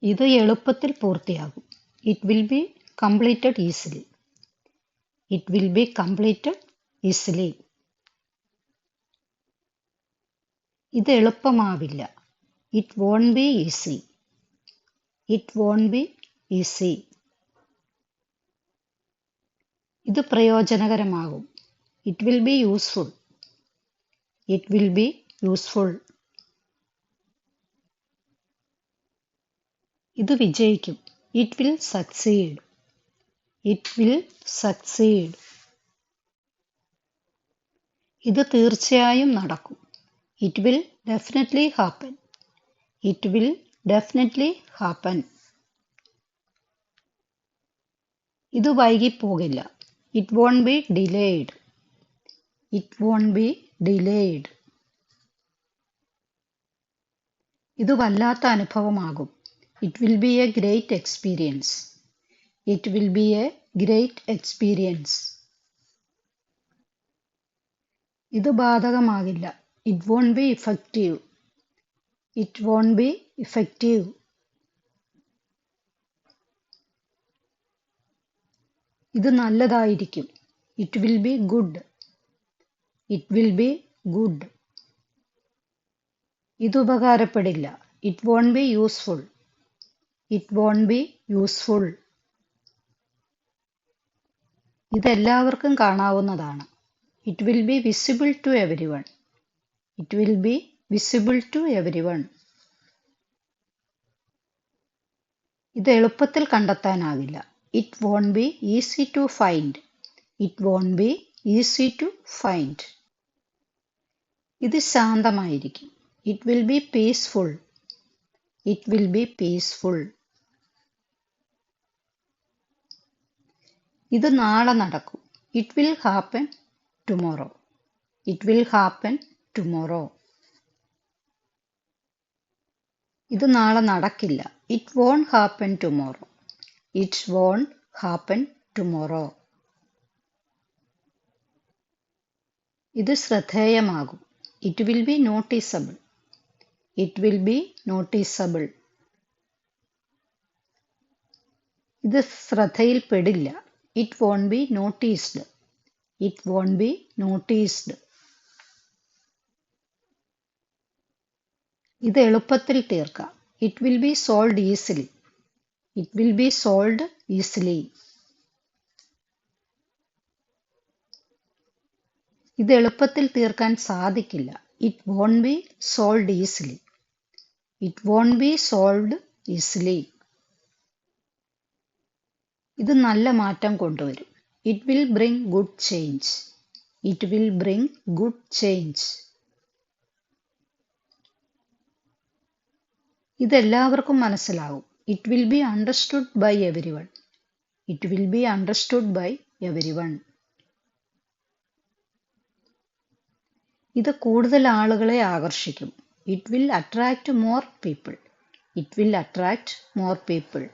ഇത് എളുപ്പത്തിൽ പൂർത്തിയാകും. It will be completed easily. It will be completed easily. ഇത് എളുപ്പമാവില്ല. It won't be easy. It won't be easy. ഇത് പ്രയോജനകരമാകും. It will be useful. It will be useful. ഇത് വിജയിക്കും. It will succeed. It will succeed. ഇത് തീർച്ചയായും നടക്കും. It will definitely happen. It will definitely happen. ഇത് വൈകിപ്പോകില്ല. It won't be delayed. It won't be delayed. ഇത് വല്ലാത്ത അനുഭവമാകും. It will be a great experience. It will be a great experience. ഇത് ബാധകമാകില്ല. It won't be effective. It won't be effective. ഇത് നല്ലതായിരിക്കും. It will be good. It will be good. ഇത് ഉപകാരപ്പെടില്ല. It won't be useful. It won't be useful. ഇത് എല്ലാവർക്കും കാണാവുന്നതാണ്. It will be visible to everyone. It will be visible to everyone. ഇത് എളുപ്പത്തിൽ കണ്ടെത്താനാകില്ല. It won't be easy to find. It won't be easy to find. ഇത് ശാന്തമായിരിക്കും. It will be peaceful. It will be peaceful. ഇത് നാളെ നടക്കും. It will happen tomorrow. It will happen tomorrow. ഇത് നാളെ നടക്കില്ല. It won't happen tomorrow. It won't happen tomorrow. ഇത് ശ്രദ്ധേയമാകും. It will be noticeable. It will be noticeable. ഇത് ശ്രദ്ധയിൽപ്പെടില്ല. It won't be noticed. It won't be noticed. ഇത് എളുപ്പത്തിൽ തീർക്കാം. It will be solved easily. It will be solved easily. ഇത് എളുപ്പത്തിൽ തീർക്കാൻ സാധിക്കില്ല. It won't be solved easily. It won't be solved easily. ഇത് നല്ല മാറ്റം കൊണ്ടുവരും. It will bring good change. It will bring good change. ഇതെല്ലാവർക്കും മനസ്സിലാവും. It will be understood by everyone. It will be understood by everyone. ഇത് കൂടുതൽ ആളുകളെ ആകർഷിക്കും. It will attract more people. It will attract more people.